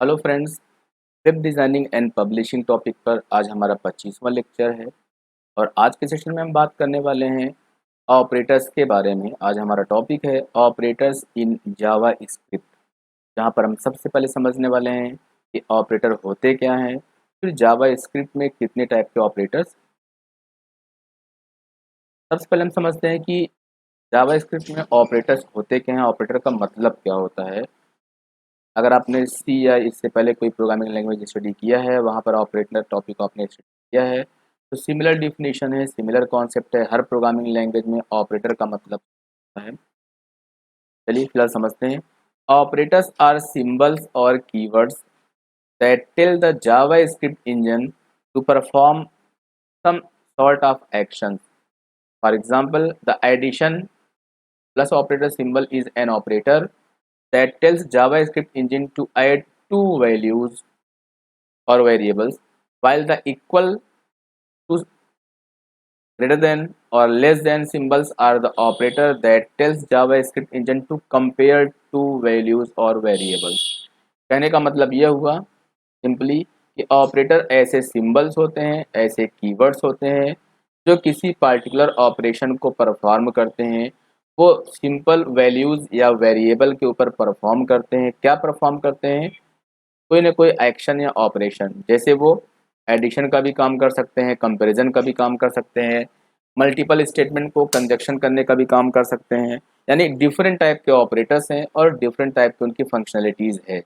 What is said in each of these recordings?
Hello friends. Web designing and publishing topic पर आज हमारा 25वां लेक्चर है और आज के सेशन में हम बात करने वाले हैं ऑपरेटर्स के बारे में। आज हमारा टॉपिक है ऑपरेटर्स इन जावा स्क्रिप्ट, जहाँ पर हम सबसे पहले समझने वाले हैं कि ऑपरेटर होते क्या हैं, फिर जावा स्क्रिप्ट में कितने टाइप के ऑपरेटर्स। सबसे पहले हम समझते हैं कि जावा स्क्रिप्ट में ऑपरेटर्स होते क्या हैं, ऑपरेटर का मतलब क्या होता है। अगर आपने सी या इससे पहले कोई प्रोग्रामिंग लैंग्वेज स्टडी किया है, वहाँ पर ऑपरेटर टॉपिक को आपने स्टडी किया है, तो सिमिलर डिफिनीशन है, सिमिलर कॉन्सेप्ट है। हर प्रोग्रामिंग लैंग्वेज में ऑपरेटर का मतलब होता है। चलिए फिलहाल समझते हैं। ऑपरेटर्स आर सिंबल्स और keywords that tell the JavaScript engine to perform some sort of action. For example, the addition plus operator symbol is an operator that tells JavaScript engine to add two values or variables, while the equal to, greater than or less than symbols are the operator that tells JavaScript engine to compare two values or variables. कहने का मतलब यह हुआ simply कि operator ऐसे symbols होते हैं, ऐसे कीवर्ड्स होते हैं जो किसी पार्टिकुलर ऑपरेशन को परफॉर्म करते हैं। वो सिंपल वैल्यूज़ या वेरिएबल के ऊपर परफॉर्म करते हैं। क्या परफॉर्म करते हैं? कोई ना कोई एक्शन या ऑपरेशन। जैसे वो एडिशन का भी काम कर सकते हैं, कंपैरिजन का भी काम कर सकते हैं, मल्टीपल स्टेटमेंट को कंजक्शन करने का भी काम कर सकते हैं। यानी डिफरेंट टाइप के ऑपरेटर्स हैं और डिफरेंट टाइप की उनकी फंक्शनलिटीज़ है।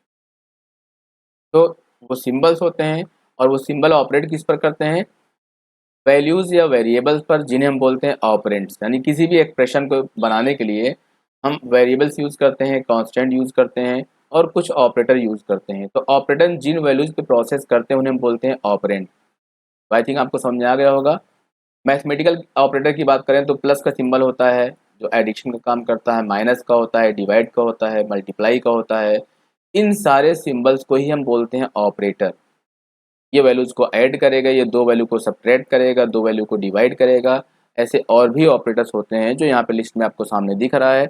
तो वो सिंबल्स होते हैं और वो सिंबल ऑपरेट किस पर करते हैं? वैल्यूज़ या वेरिएबल्स पर, जिन्हें हम बोलते हैं ऑपरेंड्स। यानी किसी भी एक्सप्रेशन को बनाने के लिए हम वेरिएबल्स यूज़ करते हैं, कांस्टेंट यूज़ करते हैं और कुछ ऑपरेटर यूज़ करते हैं। तो ऑपरेटर जिन वैल्यूज़ पे प्रोसेस करते हैं उन्हें हम बोलते हैं ऑपरेंड। आई थिंक आपको समझ में आ गया होगा। मैथमेटिकल ऑपरेटर की बात करें तो प्लस का सिंबल होता है जो एडिशन का काम करता है, माइनस का होता है, डिवाइड का होता है, मल्टीप्लाई का होता है। इन सारे सिंबल्स को ही हम बोलते हैं ऑपरेटर। ये वैल्यूज़ को ऐड करेगा, ये दो वैल्यू को सब्ट्रैक्ट करेगा, दो वैल्यू को डिवाइड करेगा। ऐसे और भी ऑपरेटर्स होते हैं जो यहाँ पे लिस्ट में आपको सामने दिख रहा है।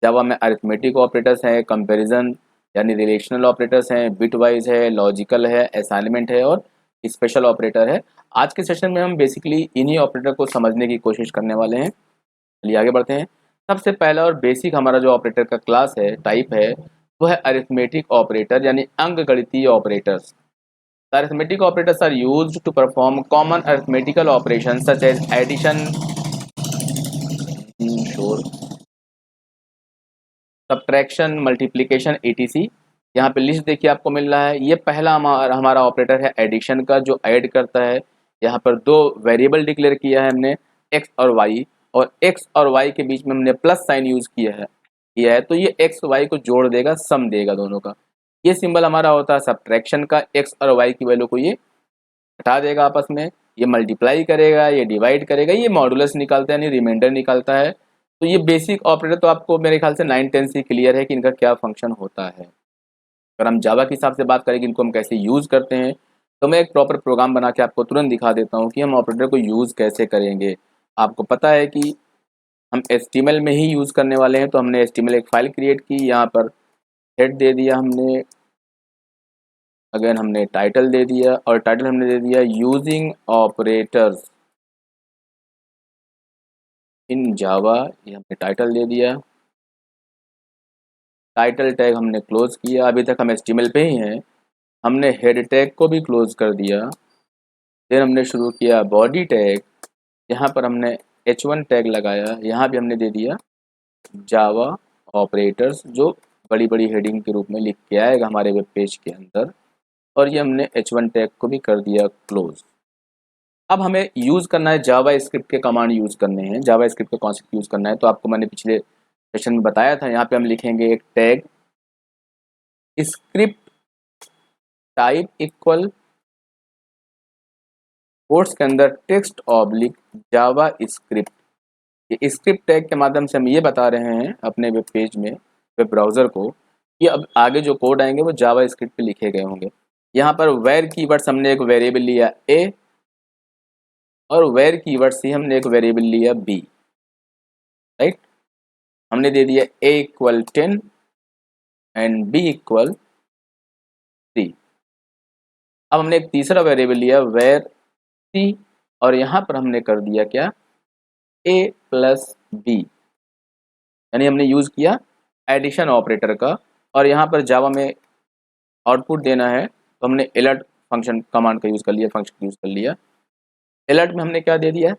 जावा में अरिथमेटिक ऑपरेटर्स हैं, कंपैरिजन यानी रिलेशनल ऑपरेटर्स हैं, बिट वाइज है, लॉजिकल है, असाइनमेंट है और स्पेशल ऑपरेटर है। आज के सेशन में हम बेसिकली इन्हीं ऑपरेटर को समझने की कोशिश करने वाले हैं। चलिए आगे बढ़ते हैं। सबसे पहला और बेसिक हमारा जो ऑपरेटर का क्लास है, टाइप है, वो है अरिथमेटिक ऑपरेटर यानी अंकगणितीय operators. The arithmetic operators are used to perform common arithmetical operations such as addition, sure, subtraction, multiplication, etc. यहाँ पे लिस्ट देखिए आपको मिल रहा है। ये पहला हमारा ऑपरेटर है एडिशन का, जो ऐड करता है। यहाँ पर दो वेरिएबल डिक्लेयर किया है हमने, x और y, और x और y के बीच में हमने प्लस साइन यूज़ किया है तो ये x y को जोड़ देगा, सम देगा दोनों का। ये सिंबल हमारा होता है सब्ट्रैक्शन का, x और y की वैल्यू को ये हटा देगा आपस में। ये मल्टीप्लाई करेगा, ये डिवाइड करेगा, ये मॉडुलस निकालता है यानी रिमाइंडर निकालता है। तो ये बेसिक ऑपरेटर तो आपको मेरे ख्याल से 9-10 से क्लियर है कि इनका क्या फंक्शन होता है। अगर हम जावा के हिसाब से बात करें कि इनको हम कैसे यूज़ करते हैं, तो मैं एक प्रॉपर प्रोग्राम बना के आपको तुरंत दिखा देता हूँ कि हम ऑपरेटर को यूज़ कैसे करेंगे। आपको पता है कि हम HTML में ही यूज़ करने वाले हैं, तो हमने HTML एक फ़ाइल क्रिएट की, यहाँ पर हेड दे दिया हमने, अगेन हमने टाइटल दे दिया और टाइटल हमने दे दिया यूजिंग ऑपरेटर्स इन जावा। ये हमने टाइटल दे दिया, टाइटल टैग हमने क्लोज किया। अभी तक हम HTML पे ही हैं, हमने हेड टैग को भी क्लोज कर दिया। फिर हमने शुरू किया बॉडी टैग, यहाँ पर हमने H1 टैग लगाया, यहाँ भी हमने दे दिया जावा ऑपरेटर्स, जो बड़ी बड़ी हेडिंग के रूप में लिख के आएगा हमारे वेब पेज के अंदर। और ये हमने H1 टैग को भी कर दिया क्लोज। अब हमें यूज़ करना है जावा स्क्रिप्ट के कमांड यूज़ करने हैं, जावा स्क्रिप्ट का कॉन्सेप्ट यूज़ करना है। तो आपको मैंने पिछले सेशन में बताया था, यहाँ पे हम लिखेंगे एक tag script type equal quotes के अंदर टेक्स्ट ऑब्लिक जावा स्क्रिप्ट। ये स्क्रिप्ट टैग के माध्यम से हम ये बता रहे हैं अपने वेब पेज में, वेब ब्राउज़र को, कि अब आगे जो कोड आएंगे वो जावा स्क्रिप्ट पे लिखे गए होंगे। यहाँ पर वेर कीवर्ड्स हमने एक वेरिएबल लिया ए, और वेर कीवर्ड से हमने एक वेरिएबल लिया बी, राइट। हमने दे दिया a equal 10 and b equal 3। अब हमने एक तीसरा वेरिएबल लिया वेर सी, और यहाँ पर हमने कर दिया क्या, a प्लस बी, यानी हमने यूज़ किया एडिशन ऑपरेटर का। और यहाँ पर जावा में आउटपुट देना है तो हमने अलर्ट फंक्शन कमांड का यूज़ कर लिया, फंक्शन यूज़ कर लिया। अलर्ट में हमने क्या दे दिया,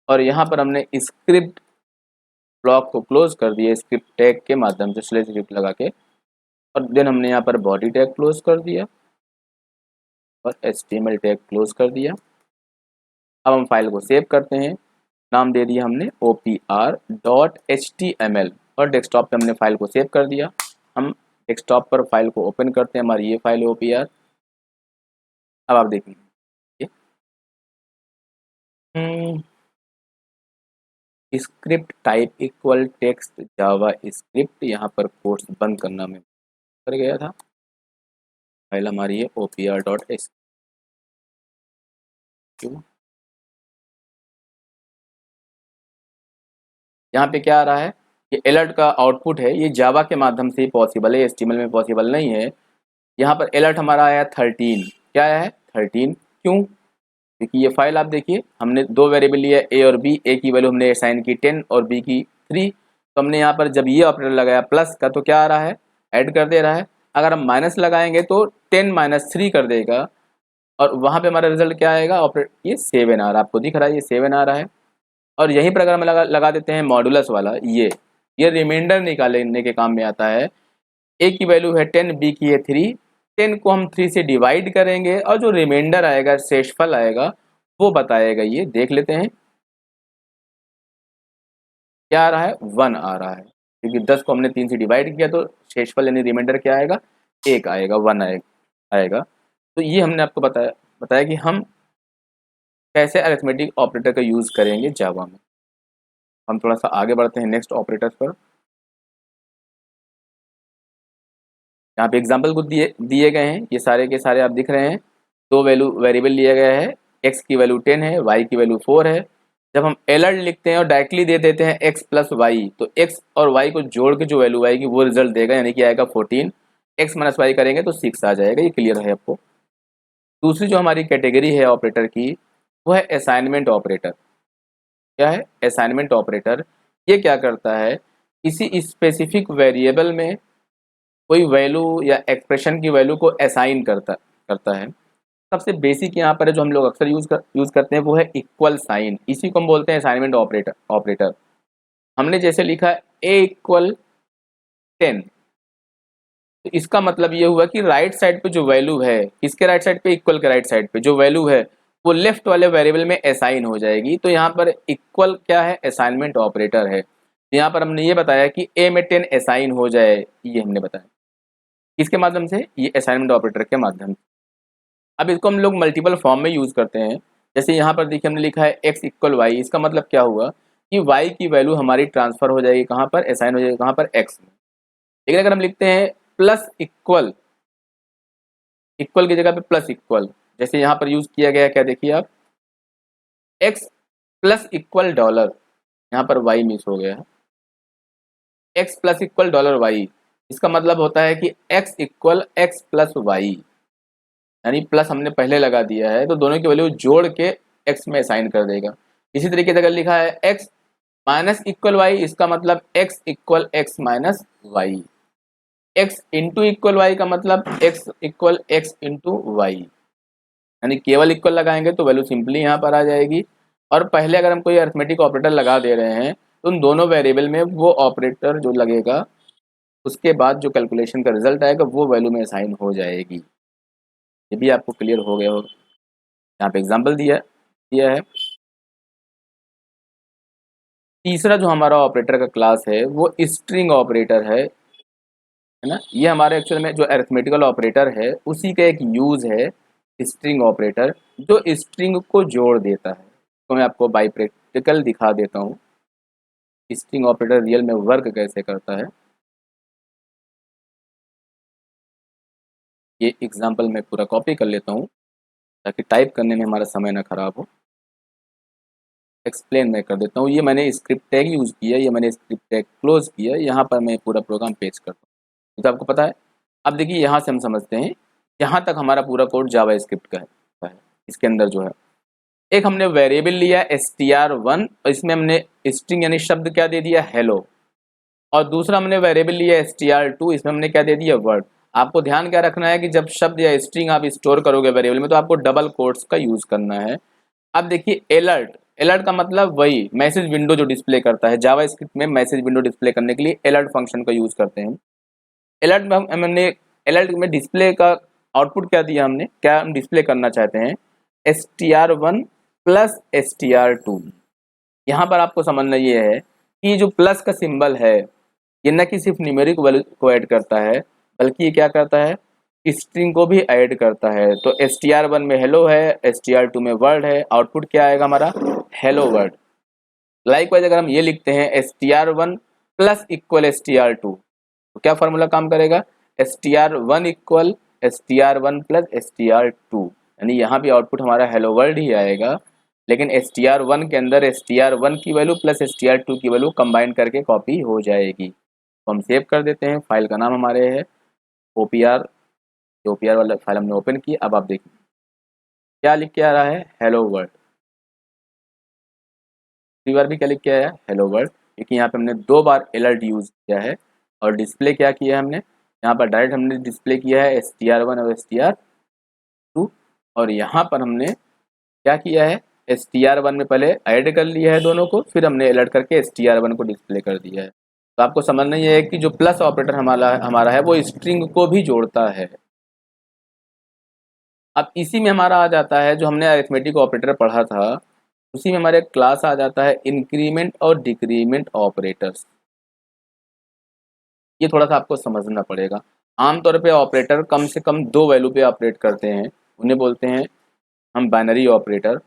और यहाँ पर हमने स्क्रिप्ट ब्लॉक को क्लोज कर दिया स्क्रिप्ट टैग के माध्यम से स्लैश स्क्रिप्ट लगा के, और देन हमने यहाँ पर बॉडी टैग क्लोज कर दिया और HTML टैग क्लोज कर दिया। अब हम फाइल को सेव करते हैं, नाम दे दिया हमने opr.html, और डेस्कटॉप पे हमने फाइल को सेव कर दिया। हम डेस्कटॉप पर फाइल को ओपन करते हैं, हमारी ये फाइल है opr। अब आप देखेंगे स्क्रिप्ट टाइप इक्वल टेक्स्ट जावा स्क्रिप्ट, यहाँ पर कोर्स बंद करना मैं कर गया था। फाइल हमारी है opr.html। यहाँ पे क्या आ रहा है, ये अलर्ट का आउटपुट है, ये जावा के माध्यम से पॉसिबल है, HTML में पॉसिबल नहीं है। यहाँ पर अलर्ट हमारा आया 13, क्या आया है 13, क्यों, क्योंकि ये फाइल आप देखिए हमने दो वेरिएबल लिया ए और बी, ए की वैल्यू हमने असाइन की 10 और बी की 3, तो हमने यहाँ पर जब ये ऑपरेटर लगाया प्लस का तो क्या आ रहा है, ऐड कर दे रहा है। अगर हम माइनस लगाएंगे तो 10 - 3 कर देगा, और वहाँ पे हमारा रिजल्ट क्या आएगा, ऑपरेट ये 7 आ रहा है, आपको दिख रहा है ये 7 आ रहा है। और यहीं पर अगर हम लगा देते हैं मॉडुलस वाला, ये रिमाइंडर निकालने के काम में आता है। ए की वैल्यू है 10, बी की है 3, 10 को हम 3 से डिवाइड करेंगे और जो रिमाइंडर आएगा, शेषफल आएगा, वो बताएगा। ये देख लेते हैं क्या आ रहा है, 1 आ रहा है, क्योंकि 10 को हमने 3 से डिवाइड किया तो शेषफल यानी रिमाइंडर क्या आएगा, 1 आएगा, 1 आएगा। तो ये हमने आपको बताया कि हम कैसे अरिथमेटिक ऑपरेटर का यूज़ करेंगे जावा में। हम थोड़ा सा आगे बढ़ते हैं नेक्स्ट ऑपरेटर्स पर। यहाँ पे एग्जाम्पल कुछ दिए गए हैं, ये सारे के सारे आप दिख रहे हैं। दो वेरिएबल लिया गया है, x की वैल्यू 10 है, y की वैल्यू 4 है। जब हम अलर्ट लिखते हैं और डायरेक्टली दे देते हैं x प्लस वाई, तो x और y को जोड़ के जो वैल्यू आएगी वो रिजल्ट देगा, यानी कि आएगा 14। x माइनस वाई करेंगे तो 6 आ जाएगा। ये क्लियर है आपको। दूसरी जो हमारी कैटेगरी है ऑपरेटर की, वो है असाइनमेंट ऑपरेटर। क्या है असाइनमेंट ऑपरेटर, ये क्या करता है, किसी स्पेसिफिक वेरिएबल में कोई वैल्यू या एक्सप्रेशन की वैल्यू को असाइन करता है। सबसे बेसिक यहाँ पर है जो हम लोग अक्सर यूज़ करते हैं, वो है इक्वल साइन। इसी को हम बोलते हैं असाइनमेंट ऑपरेटर। हमने जैसे लिखा a इक्वल 10, तो इसका मतलब ये हुआ कि राइट साइड पे जो वैल्यू है, किसके राइट साइड पे, इक्वल के राइट साइड पे जो वैल्यू है वो लेफ्ट वाले वेरिएबल में असाइन हो जाएगी। तो यहाँ पर इक्वल क्या है, असाइनमेंट ऑपरेटर है। यहाँ पर हमने ये बताया कि a में 10 असाइन हो जाए, ये हमने बताया किसके माध्यम से, ये असाइनमेंट ऑपरेटर के माध्यम से। अब इसको हम लोग मल्टीपल फॉर्म में यूज़ करते हैं। जैसे यहाँ पर देखिए हमने लिखा है x इक्वल वाई, इसका मतलब क्या हुआ कि y की वैल्यू हमारी ट्रांसफर हो जाएगी कहाँ पर, असाइन हो जाएगी कहाँ पर, x में। लेकिन अगर हम लिखते हैं प्लस इक्वल, इक्वल की जगह पे प्लस इक्वल, जैसे यहाँ पर यूज़ किया गया क्या देखिए आप, x प्लस इक्वल डॉलर, यहाँ पर y मिस हो गया है, x plus equal dollar Y, इसका मतलब होता है कि x equal x plus Y, यानी प्लस हमने पहले लगा दिया है तो दोनों की वैल्यू जोड़ के x में असाइन कर देगा। इसी तरीके से अगर लिखा है x माइनस इक्वल वाई, इसका मतलब x equal x minus Y, x into equal Y का मतलब x equal x into Y, यानी केवल इक्वल लगाएंगे तो वैल्यू सिंपली यहाँ पर आ जाएगी। और पहले अगर हम कोई अरिथमेटिक ऑपरेटर लगा दे रहे हैं तो उन दोनों वेरिएबल में वो ऑपरेटर जो लगेगा, उसके बाद जो कैलकुलेशन का रिजल्ट आएगा वो वैल्यू में असाइन हो जाएगी। ये भी आपको क्लियर हो गया होगा। यहाँ पे एग्जाम्पल दिया है। तीसरा जो हमारा ऑपरेटर का क्लास है वो स्ट्रिंग ऑपरेटर है ना। ये हमारे एक्चुअल में जो अरिथमेटिकल ऑपरेटर है उसी का एक यूज़ है स्ट्रिंग ऑपरेटर, जो स्ट्रिंग को जोड़ देता है। तो मैं आपको बाई प्रैक्टिकल दिखा देता हूँ स्ट्रिंग ऑपरेटर रियल में वर्क कैसे करता है। ये एग्जाम्पल मैं पूरा कॉपी कर लेता हूँ ताकि टाइप करने में हमारा समय ना खराब हो। एक्सप्लेन मैं कर देता हूँ। ये मैंने स्क्रिप्ट टैग यूज़ किया, ये मैंने स्क्रिप्ट टैग क्लोज किया, यहाँ पर मैं पूरा प्रोग्राम पेश करता हूँ। तो आपको पता है अब देखिए यहाँ से हम समझते हैं, यहाँ तक हमारा पूरा कोड जावास्क्रिप्ट का है। इसके अंदर जो है एक हमने वेरिएबल लिया str1 और इसमें हमने स्ट्रिंग यानी शब्द क्या दे दिया, हेलो। और दूसरा हमने वेरिएबल लिया str2, इसमें हमने क्या दे दिया, वर्ड। आपको ध्यान क्या रखना है कि जब शब्द या स्ट्रिंग आप स्टोर करोगे वेरिएबल में तो आपको डबल कोट्स का यूज करना है। अब देखिए अलर्ट, अलर्ट का मतलब वही मैसेज विंडो जो डिस्प्ले करता है। जावास्क्रिप्ट में मैसेज विंडो डिस्प्ले करने के लिए अलर्ट फंक्शन का यूज करते हैं। अलर्ट में हमने अलर्ट में डिस्प्ले का आउटपुट क्या दिया, हमने क्या हम डिस्प्ले करना चाहते हैं, str1 प्लस str2। यहाँ पर आपको समझना ये है कि जो प्लस का सिंबल है ये न कि सिर्फ न्यूमेरिक वैल्यू को ऐड करता है बल्कि ये क्या करता है, स्ट्रिंग को भी ऐड करता है। तो str1 में हेलो है, str2 में वर्ड है, आउटपुट क्या आएगा हमारा, हेलो वर्ड। लाइकवाइज अगर हम ये लिखते हैं str1 प्लस इक्वल str2 तो क्या फॉर्मूला काम करेगा, str1 equal str1 plus str2, यानी यहाँ भी आउटपुट हमारा हेलो वर्ल्ड ही आएगा। लेकिन str1 के अंदर str1 की वैल्यू प्लस str2 की वैल्यू कंबाइन करके कॉपी हो जाएगी। तो हम सेव कर देते हैं। फाइल का नाम हमारे है OPR, OPR वाला फाइल हमने ओपन की। अब आप देखिए क्या लिख के आ रहा है, हेलो वर्ल्ड। दूसरी बार भी क्या लिख के आया, हेलो वर्ल्ड, क्योंकि यहाँ पे हमने 2 बार अलर्ट यूज किया है। और डिस्प्ले क्या किया है हमने, यहाँ पर डायरेक्ट हमने डिस्प्ले किया है str1 और str2। और यहाँ पर हमने क्या किया है, str1 में पहले ऐड कर लिया है दोनों को, फिर हमने अलर्ट करके str1 को डिस्प्ले कर दिया है। तो आपको समझना ये है कि जो प्लस ऑपरेटर हमारा है वो स्ट्रिंग को भी जोड़ता है। अब इसी में हमारा आ जाता है जो हमने अरिथमेटिक ऑपरेटर पढ़ा था, उसी में हमारे क्लास आ जाता है इंक्रीमेंट और डिक्रीमेंट ऑपरेटर्स। ये थोड़ा सा आपको समझना पड़ेगा। आमतौर पे ऑपरेटर कम से कम 2 वैल्यू पे ऑपरेट करते हैं, उन्हें बोलते हैं हम बाइनरी ऑपरेटर।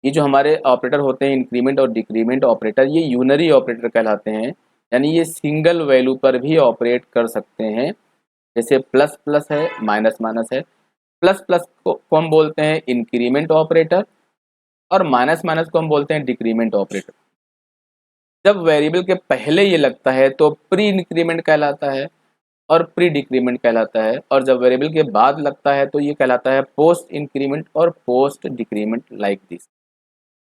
ये जो हमारे ऑपरेटर होते हैं इंक्रीमेंट और डिक्रीमेंट ऑपरेटर, ये यूनरी ऑपरेटर कहलाते हैं, यानी ये सिंगल वैल्यू पर भी ऑपरेट कर सकते हैं। जैसे प्लस प्लस है, माइनस माइनस है। प्लस प्लस को हम बोलते हैं इंक्रीमेंट ऑपरेटर और माइनस माइनस को हम बोलते हैं डिक्रीमेंट ऑपरेटर। जब वेरिएबल के पहले ये लगता है तो प्री इंक्रीमेंट कहलाता है और प्री डिक्रीमेंट कहलाता है, और जब वेरिएबल के बाद लगता है तो ये कहलाता है पोस्ट इंक्रीमेंट और पोस्ट डिक्रीमेंट, लाइक दिस।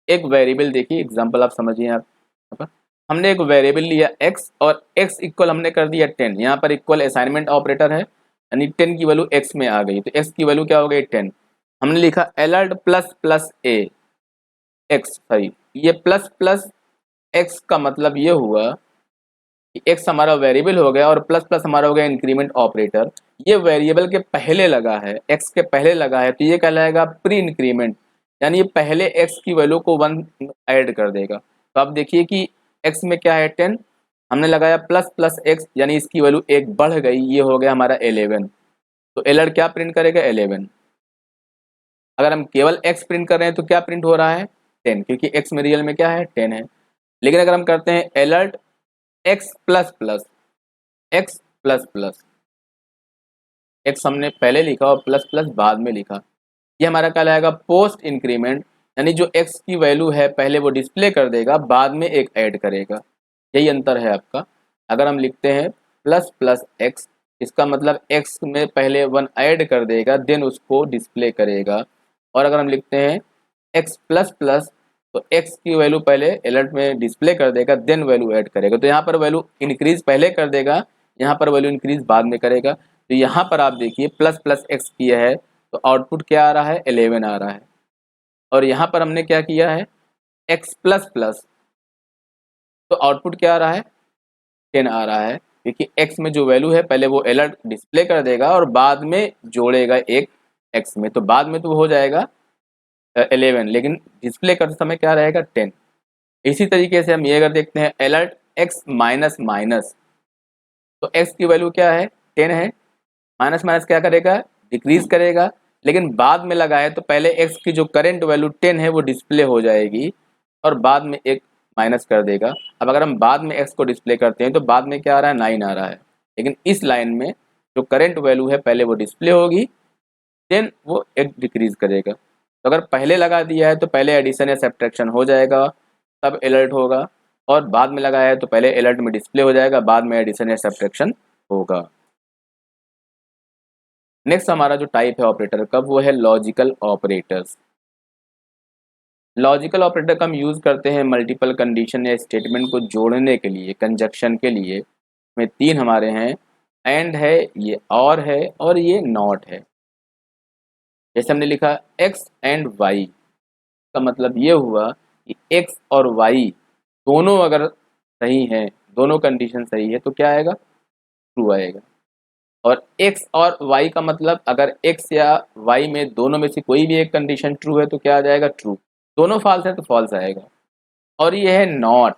एक वेरिएबल देखिए, एग्जांपल आप समझिए। आप यहाँ पर हमने एक वेरिएबल लिया x और x इक्वल हमने कर दिया 10। यहाँ पर इक्वल असाइनमेंट ऑपरेटर है, यानी 10 की वैल्यू x में आ गई, तो x की वैल्यू क्या हो गई, 10। हमने लिखा alert plus plus a x, sorry, ये प्लस प्लस x का मतलब ये हुआ कि x हमारा वेरिएबल हो गया और प्लस प्लस हमारा हो गया इंक्रीमेंट ऑपरेटर। ये वेरिएबल के पहले लगा है, x के पहले लगा है, तो ये कहलाएगा प्री इंक्रीमेंट, यानी ये पहले x की वैल्यू को 1 ऐड कर देगा। तो आप देखिए कि x में क्या है, 10, हमने लगाया प्लस प्लस x, यानी इसकी वैल्यू 1 बढ़ गई, ये हो गया हमारा 11। तो एलर क्या प्रिंट करेगा, 11। अगर हम केवल x प्रिंट कर रहे हैं तो क्या प्रिंट हो रहा है, 10, क्योंकि x में रियल में क्या है, 10 है। लेकिन अगर हम करते हैं alert x plus plus, x plus plus, x हमने पहले लिखा और प्लस प्लस बाद में लिखा, ये हमारा क्या लाएगा, पोस्ट इंक्रीमेंट, यानी जो x की वैल्यू है पहले वो डिस्प्ले कर देगा, बाद में एक ऐड करेगा। यही अंतर है आपका। अगर हम लिखते हैं प्लस प्लस x, इसका मतलब x में पहले 1 ऐड कर देगा, देन उसको डिस्प्ले करेगा। और अगर हम लिखते हैं x प्लस प्लस, तो x की वैल्यू पहले अलर्ट में डिस्प्ले कर देगा, देन वैल्यू ऐड करेगा। तो यहाँ पर वैल्यू इंक्रीज पहले कर देगा, यहाँ पर वैल्यू इंक्रीज बाद में करेगा। तो यहाँ पर आप देखिए प्लस प्लस x किया है तो आउटपुट क्या आ रहा है, 11 आ रहा है। और यहाँ पर हमने क्या किया है, x प्लस प्लस, तो आउटपुट क्या आ रहा है, 10 आ रहा है, क्योंकि x में जो वैल्यू है पहले वो अलर्ट डिस्प्ले कर देगा और बाद में जोड़ेगा एक x में, तो बाद में तो हो जाएगा 11, लेकिन डिस्प्ले करते समय क्या रहेगा, 10। इसी तरीके से हम ये अगर देखते हैं अलर्ट x माइनस माइनस, तो x की वैल्यू क्या है, 10 है, माइनस माइनस क्या करेगा, डिक्रीज करेगा। लेकिन बाद में लगा है तो पहले x की जो करंट वैल्यू 10 है वो डिस्प्ले हो जाएगी और बाद में एक माइनस कर देगा। अब अगर हम बाद में x को डिस्प्ले करते हैं तो बाद में क्या आ रहा है, 9 आ रहा है। लेकिन इस लाइन में जो करंट वैल्यू है पहले वो डिस्प्ले होगी, देन वो एक डिक्रीज करेगा। तो अगर पहले लगा दिया है तो पहले एडिशन या सब्ट्रैक्शन हो जाएगा, तब अलर्ट होगा, और बाद में लगाया है तो पहले अलर्ट में डिस्प्ले हो जाएगा, बाद में एडिशन या सब्ट्रैक्शन होगा। नेक्स्ट हमारा जो टाइप है ऑपरेटर का वो है लॉजिकल ऑपरेटर्स। लॉजिकल ऑपरेटर का हम यूज़ करते हैं मल्टीपल कंडीशन या स्टेटमेंट को जोड़ने के लिए, कंजक्शन के लिए। में तीन हमारे हैं, एंड है, ये और ये नॉट है। जैसे हमने लिखा एक्स एंड वाई, का मतलब ये हुआ कि एक्स और वाई दोनों अगर सही हैं, दोनों कंडीशन सही है तो क्या आएगा, ट्रू आएगा। और x और y का मतलब अगर x या y में दोनों में से कोई भी एक कंडीशन ट्रू है तो क्या आ जाएगा, ट्रू। दोनों फॉल्स है तो फॉल्स आएगा। और ये है नॉट,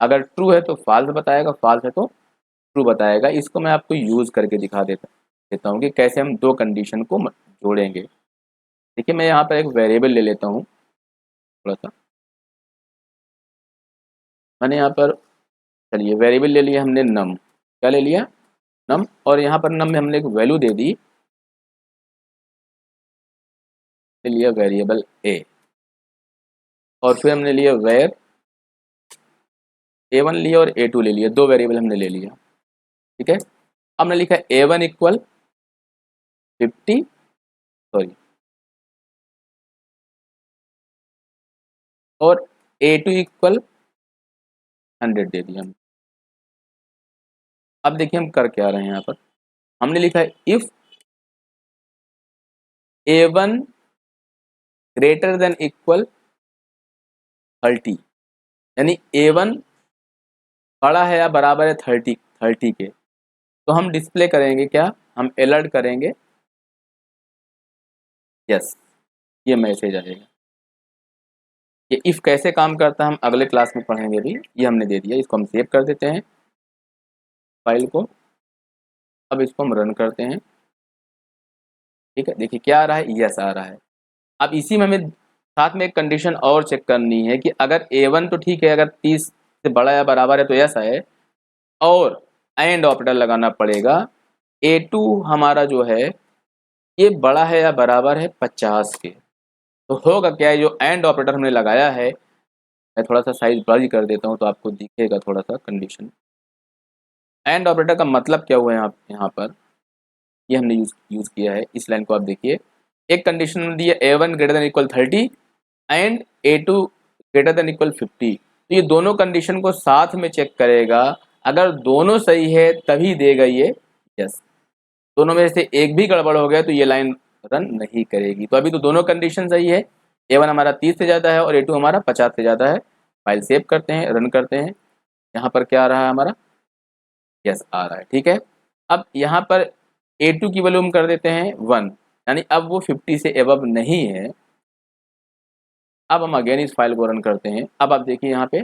अगर ट्रू है तो फॉल्स बताएगा, फॉल्स है तो ट्रू बताएगा। इसको मैं आपको यूज़ करके दिखा देता हूँ कि कैसे हम दो कंडीशन को जोड़ेंगे। देखिए मैं यहाँ पर एक वेरिएबल ले लेता हूँ थोड़ा सा। मैंने यहाँ पर, चलिए वेरिएबल ले लिया हमने नम, क्या ले लिया, नम। और यहाँ पर नम में हमने एक वैल्यू दे दी, ले लिया वेरिएबल ए। और फिर हमने लिया वेर a1 लिया और a2 ले लिया, दो वेरिएबल हमने ले लिया, ठीक है। हमने लिखा a1 इक्वल 50, सॉरी, और a2 इक्वल 100 दे दिया हमने। अब देखिए हम कर क्या रहे हैं यहाँ पर, हमने लिखा है if a1 greater than equal 30, यानी a1 बड़ा है या बराबर है 30 के, तो हम डिस्प्ले करेंगे क्या, हम अलर्ट करेंगे यस, ये मैसेज आएगा। ये इफ कैसे काम करता है हम अगले क्लास में पढ़ेंगे भी। ये हमने दे दिया, इसको हम सेव कर देते हैं फाइल को। अब इसको हम रन करते हैं, ठीक है। देखिए क्या आ रहा है, यस आ रहा है। अब इसी में हमें साथ में एक कंडीशन और चेक करनी है कि अगर a1 तो ठीक है, अगर 30 से बड़ा या बराबर है तो यस आए, और एंड ऑपरेटर लगाना पड़ेगा। a2 हमारा जो है ये बड़ा है या बराबर है 50 के, तो होगा क्या है, जो एंड ऑपरेटर हमने लगाया है, मैं थोड़ा सा साइज बड़ा कर देता हूँ तो आपको दिखेगा थोड़ा सा कंडीशन। एंड ऑपरेटर का मतलब क्या हुआ यहाँ पर, ये हमने यूज़ किया है। इस लाइन को आप देखिए, एक कंडीशन दी है a1 greater than equal 30 and a2 greater than equal 50, तो ये दोनों कंडीशन को साथ में चेक करेगा। अगर दोनों सही है तभी देगा ये यस, दोनों में से एक भी गड़बड़ हो गया तो ये लाइन रन नहीं करेगी। तो अभी तो दोनों कंडीशन सही है, a1 हमारा 30 से ज़्यादा है और a2 हमारा 50 से ज़्यादा है। फाइल सेव करते हैं, रन करते हैं, यहाँ पर क्या आ रहा है हमारा, यस आ रहा है, ठीक है। अब यहाँ पर a2 की वैल्यू हम कर देते हैं 1, यानी अब वो 50 से एबव नहीं है। अब हम अगेन इस फाइल को रन करते हैं। अब आप देखिए यहाँ पे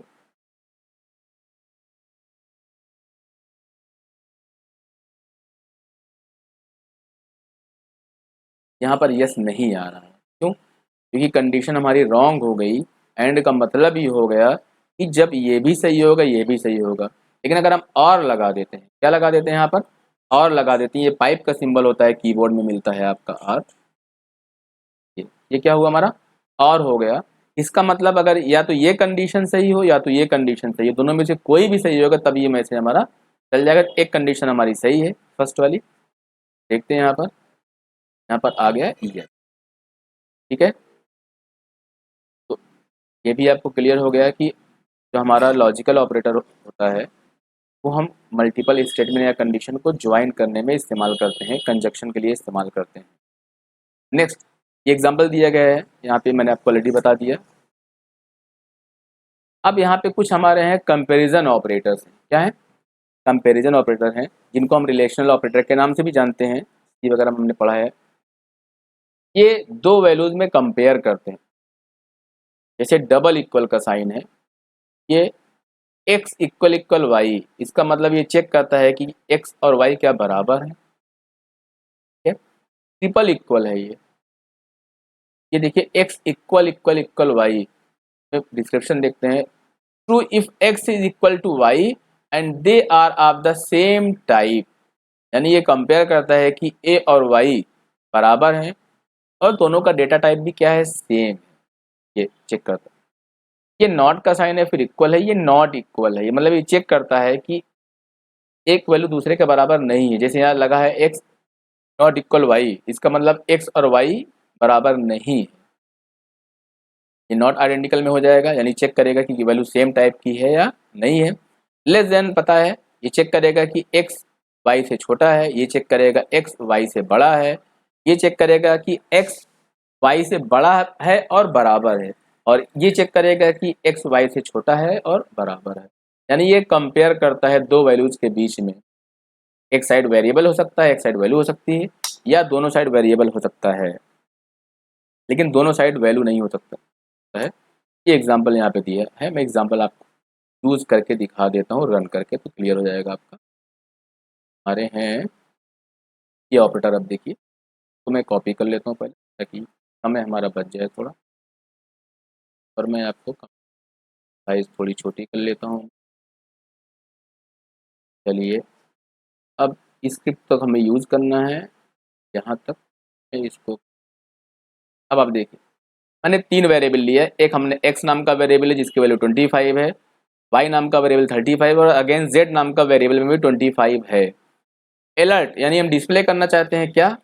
यस नहीं आ रहा है, क्यों, क्योंकि कंडीशन हमारी रॉन्ग हो गई। एंड का मतलब ही हो गया कि जब ये भी सही होगा ये भी सही होगा। लेकिन अगर हम और लगा देते हैं, क्या लगा देते हैं यहाँ पर, और लगा देते हैं, ये पाइप का सिंबल होता है, कीबोर्ड में मिलता है आपका आर, ये क्या हुआ हमारा, और हो गया। इसका मतलब अगर या तो ये कंडीशन सही हो या तो ये कंडीशन सही हो, दोनों में से कोई भी सही होगा तब ये मैसेज हमारा चल जाएगा। एक कंडीशन हमारी सही है, फर्स्ट वाली, देखते हैं यहाँ पर आ गया ये, ठीक है। तो ये भी आपको क्लियर हो गया कि जो हमारा लॉजिकल ऑपरेटर होता है वो हम मल्टीपल स्टेटमेंट या कंडीशन को ज्वाइन करने में इस्तेमाल करते हैं, कंजक्शन के लिए इस्तेमाल करते हैं। नेक्स्ट ये एग्जांपल दिया गया है, यहाँ पे मैंने आपको ऑलरेडी बता दिया। अब यहाँ पे कुछ हमारे हैं कंपैरिजन ऑपरेटर्स हैं, क्या है, कंपैरिजन ऑपरेटर हैं, जिनको हम रिलेशनल ऑपरेटर के नाम से भी जानते हैं, ये वगैरह हमने पढ़ा है। ये दो वैल्यूज में कंपेयर करते हैं, जैसे डबल इक्वल का साइन है, ये x इक्वल इक्वल वाई, इसका मतलब ये चेक करता है कि x और y क्या बराबर है, ठीक है। ट्रिपल इक्वल है ये देखिए x equal equal equal Y, description देखते हैं, true if x is equal to Y and they are of the same type, यानी ये कंपेयर करता है कि a और y बराबर हैं और दोनों का डेटा टाइप भी क्या है, सेम है, ये चेक करता है। ये नॉट का साइन है, फिर इक्वल है, ये नॉट इक्वल है, ये मतलब ये चेक करता है कि एक वैल्यू दूसरे के बराबर नहीं है। जैसे यहाँ लगा है x नॉट इक्वल वाई, इसका मतलब एक्स और वाई बराबर नहीं है, ये नॉट आइडेंटिकल में हो जाएगा, यानी चेक करेगा कि वैल्यू सेम टाइप की है या नहीं है। लेस देन पता है, ये चेक करेगा कि एक्स वाई से छोटा है, ये चेक करेगा एक्स वाई से बड़ा है, ये चेक करेगा कि एक्स वाई से बड़ा है और बराबर है, और ये चेक करेगा कि एक्स वाई से छोटा है और बराबर है। यानी ये कंपेयर करता है दो वैल्यूज के बीच में, एक साइड वेरिएबल हो सकता है, एक साइड वैल्यू हो सकती है, या दोनों साइड वेरिएबल हो सकता है लेकिन दोनों साइड वैल्यू नहीं हो सकता है। ये एग्जांपल यहाँ पे दिया है, मैं एग्जांपल आपको यूज करके दिखा देता हूँ, रन करके, तो क्लियर हो जाएगा आपका। हमारे हैं ये ऑपरेटर, अब देखिए, तो मैं कॉपी कर लेता हूँ पहले ताकि समय हमारा बच जाए थोड़ा, और मैं आपको साइज थोड़ी छोटी कर लेता हूँ। चलिए, अब स्क्रिप्ट तक हमें यूज़ करना है, यहाँ तक मैं इसको, अब आप देखिए मैंने तीन वेरिएबल लिया है, एक हमने x नाम का वेरिएबल है जिसकी वैल्यू 25 है, y नाम का वेरिएबल 35 और अगेन z नाम का वेरिएबल में भी 25 है। अलर्ट यानी हम डिस्प्ले करना चाहते हैं क्या,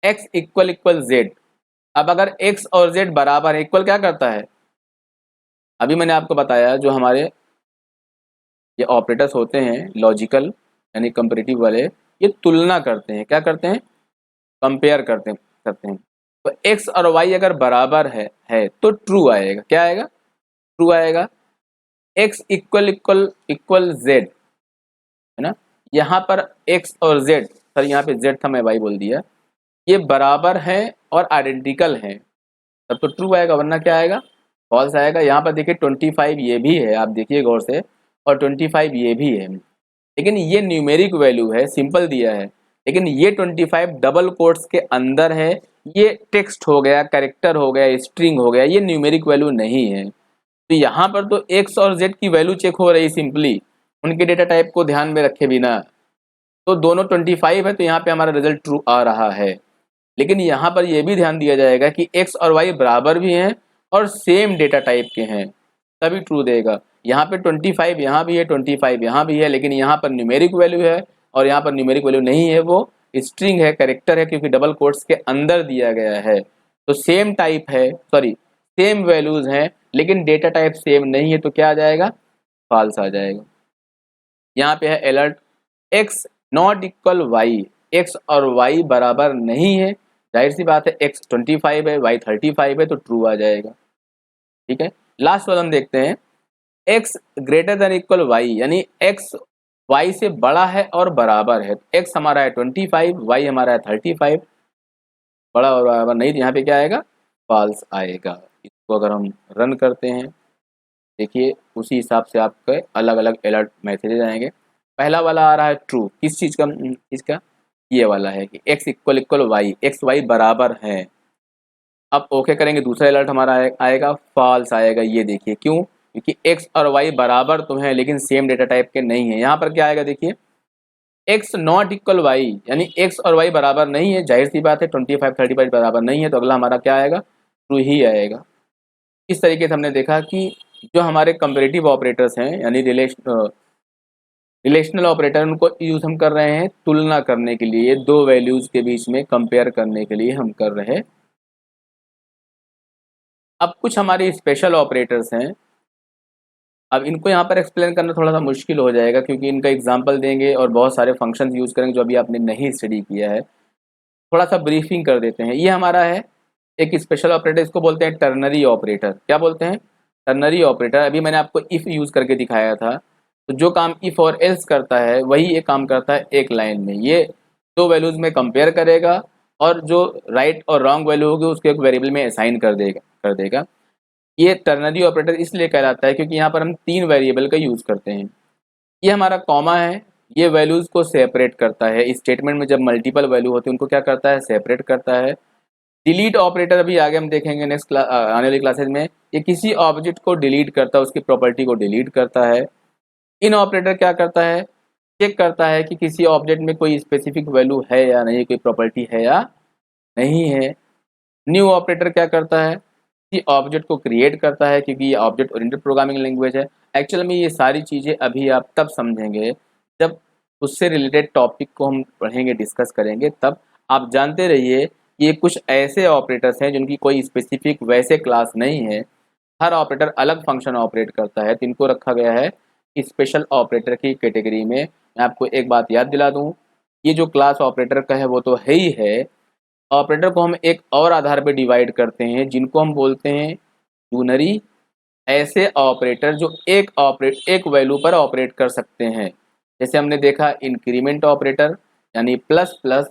x इक्वल इक्वल z। अब अगर x और z बराबर है, इक्वल क्या करता है, अभी मैंने आपको बताया जो हमारे ये ऑपरेटर्स होते हैं लॉजिकल यानी कंपैरेटिव वाले, ये तुलना करते हैं, क्या करते हैं, कंपेयर करते हैं। तो x और y अगर बराबर है तो ट्रू आएगा, क्या आएगा, ट्रू आएगा। x equal equal equal z, है ना, यहाँ पर x और z, सर यहाँ पे z था मैं y बोल दिया, ये बराबर है और आइडेंटिकल है, तब तो ट्रू आएगा, वरना क्या आएगा, फॉल्स आएगा। यहाँ पर देखिए 25 ये भी है, आप देखिए गौर से, और 25 ये भी है, लेकिन ये न्यूमेरिक वैल्यू है, सिंपल दिया है, लेकिन ये 25 डबल कोट्स के अंदर है, ये टेक्स्ट हो गया, कैरेक्टर हो गया, स्ट्रिंग हो गया, ये न्यूमेरिक वैल्यू नहीं है। तो यहाँ पर तो एक्स और जेड की वैल्यू चेक हो रही सिंपली, उनके डेटा टाइप को ध्यान में रखे बिना, तो दोनों 25 है, तो यहाँ पे हमारा रिजल्ट ट्रू आ रहा है। लेकिन यहाँ पर यह भी ध्यान दिया जाएगा कि एक्स और वाई बराबर भी हैं और सेम डेटा टाइप के हैं, तभी ट्रू देगा। यहाँ पे 25 यहाँ भी है, 25 यहाँ भी है, लेकिन यहाँ पर न्यूमेरिक वैल्यू है और यहाँ पर न्यूमेरिक वैल्यू नहीं है, वो स्ट्रिंग है, कैरेक्टर है, क्योंकि डबल कोट्स के अंदर दिया गया है। तो सेम टाइप है, सॉरी सेम वैल्यूज हैं, लेकिन डेटा टाइप सेम नहीं है, तो क्या आ जाएगा, फॉल्स आ जाएगा। यहाँ पे है alert x not equal Y, X और वाई बराबर नहीं है, जाहिर सी बात है x 25 है, y 35 है, तो ट्रू आ जाएगा। ठीक है, लास्ट वाला हम देखते हैं, x greater than equal Y, यानी x y से बड़ा है और बराबर है। x हमारा है 25, y हमारा है 35, बड़ा और बराबर नहीं, तो यहाँ पे क्या आएगा, फॉल्स आएगा। इसको अगर हम रन करते हैं, देखिए उसी हिसाब से आपके अलग अलग अलर्ट मैसेजेस आएंगे। पहला वाला आ रहा है ट्रू, किस चीज़ का, इसका ये वाला है कि x equal equal Y, X Y बराबर है। अब ओके करेंगे, दूसरा अलर्ट हमारा आएगा, फॉल्स आएगा। ये देखिए क्यों, क्योंकि x और y बराबर तो हैं लेकिन सेम डेटा टाइप के नहीं है। यहाँ पर क्या आएगा, देखिए x नॉट इक्वल वाई, यानी x और y बराबर नहीं है, जाहिर सी बात है 25 35 बराबर नहीं है, तो अगला हमारा क्या आएगा, ट्रू ही आएगा। इस तरीके से हमने देखा कि जो हमारे कंपैरेटिव ऑपरेटर्स हैं यानी रिलेशनल ऑपरेटर, उनको यूज़ हम कर रहे हैं तुलना करने के लिए, दो वैल्यूज़ के बीच में कंपेयर करने के लिए हम कर रहे हैं। अब कुछ हमारे स्पेशल ऑपरेटर्स हैं, अब इनको यहाँ पर एक्सप्लेन करना थोड़ा सा मुश्किल हो जाएगा क्योंकि इनका एग्जांपल देंगे और बहुत सारे फंक्शंस यूज़ करेंगे जो अभी आपने नहीं स्टडी किया है। थोड़ा सा ब्रीफिंग कर देते हैं। ये हमारा है एक स्पेशल ऑपरेटर, इसको बोलते हैं टर्नरी ऑपरेटर। क्या बोलते हैं, टर्नरी ऑपरेटर। अभी मैंने आपको इफ़ यूज़ करके दिखाया था, तो जो काम इफ़ और एल्स करता है वही ये काम करता है एक लाइन में। ये दो वैल्यूज़ में कंपेयर करेगा और जो राइट और रॉन्ग वैल्यू होगी उसको एक वेरिएबल में असाइन कर देगा। ये टर्नरी ऑपरेटर इसलिए कहलाता है क्योंकि यहाँ पर हम तीन वेरिएबल का यूज़ करते हैं। ये हमारा कॉमा है, ये वैल्यूज़ को सेपरेट करता है। स्टेटमेंट में जब मल्टीपल वैल्यू होती है उनको क्या करता है, सेपरेट करता है। डिलीट ऑपरेटर अभी आगे हम देखेंगे नेक्स्ट आने वाली क्लासेज में, ये किसी ऑब्जेक्ट को डिलीट करता है, उसकी प्रॉपर्टी को डिलीट करता है। इन ऑपरेटर क्या करता है, चेक करता है कि किसी ऑब्जेक्ट में कोई स्पेसिफिक वैल्यू है या नहीं, कोई प्रॉपर्टी है या नहीं है। न्यू ऑपरेटर क्या करता है, किसी ऑब्जेक्ट को क्रिएट करता है, क्योंकि ये ऑब्जेक्ट ओरिएंटेड प्रोग्रामिंग लैंग्वेज है। एक्चुअल में ये सारी चीज़ें अभी आप तब समझेंगे जब उससे रिलेटेड टॉपिक को हम पढ़ेंगे, डिस्कस करेंगे, तब आप जानते रहिए कि ये कुछ ऐसे ऑपरेटर्स हैं जिनकी कोई स्पेसिफिक वैसे क्लास नहीं है, हर ऑपरेटर अलग फंक्शन ऑपरेट करता है, तो इनको रखा गया है स्पेशल ऑपरेटर की कैटेगरी में। मैं आपको एक बात याद दिला दूं, ये जो क्लास ऑपरेटर का है वो तो है ही है, ऑपरेटर को हम एक और आधार पे डिवाइड करते हैं जिनको हम बोलते हैं यूनरी, ऐसे ऑपरेटर जो एक वैल्यू पर ऑपरेट कर सकते हैं। जैसे हमने देखा इंक्रीमेंट ऑपरेटर यानी प्लस प्लस,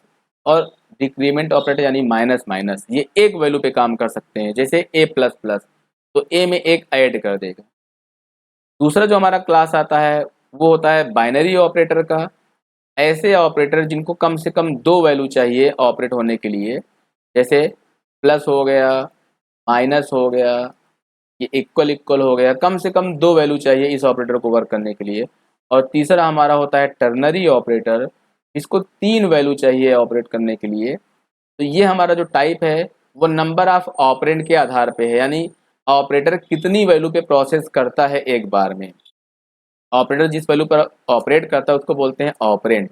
और डिक्रीमेंट ऑपरेटर यानी माइनस माइनस, ये एक वैल्यू पे काम कर सकते हैं। जैसे ए प्लस प्लस, तो ए में एक ऐड कर देगा। दूसरा जो हमारा क्लास आता है वो होता है बाइनरी ऑपरेटर का, ऐसे ऑपरेटर जिनको कम से कम दो वैल्यू चाहिए ऑपरेट होने के लिए। जैसे प्लस हो गया, माइनस हो गया, ये इक्वल इक्वल हो गया, कम से कम दो वैल्यू चाहिए इस ऑपरेटर को वर्क करने के लिए। और तीसरा हमारा होता है टर्नरी ऑपरेटर, इसको तीन वैल्यू चाहिए ऑपरेट करने के लिए। तो ये हमारा जो टाइप है वो नंबर ऑफ ऑपरेंड के आधार पे है, यानी ऑपरेटर कितनी वैल्यू पे प्रोसेस करता है एक बार में। ऑपरेटर जिस वैल्यू पर ऑपरेट करता है उसको बोलते हैं ऑपरेंड।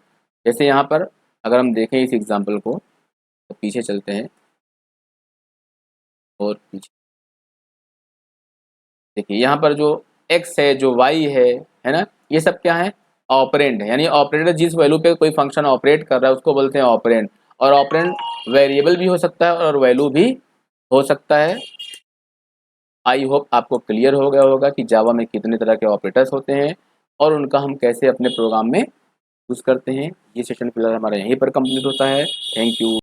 जैसे यहाँ पर अगर हम देखें इस एग्जांपल को, तो पीछे चलते हैं और पीछे देखिए, यहाँ पर जो x है, जो y है ना, ये सब क्या है, ऑपरेंड है। यानी ऑपरेटर जिस वैल्यू पे कोई फंक्शन ऑपरेट कर रहा है उसको बोलते हैं ऑपरेंड। और ऑपरेंड वेरिएबल भी हो सकता है और वैल्यू भी हो सकता है। आई होप आपको क्लियर हो गया होगा कि जावा में कितने तरह के ऑपरेटर्स होते हैं और उनका हम कैसे अपने प्रोग्राम में यूज़ करते हैं। ये सेशन फिलहाल हमारा यहीं पर कंप्लीट होता है। Thank you.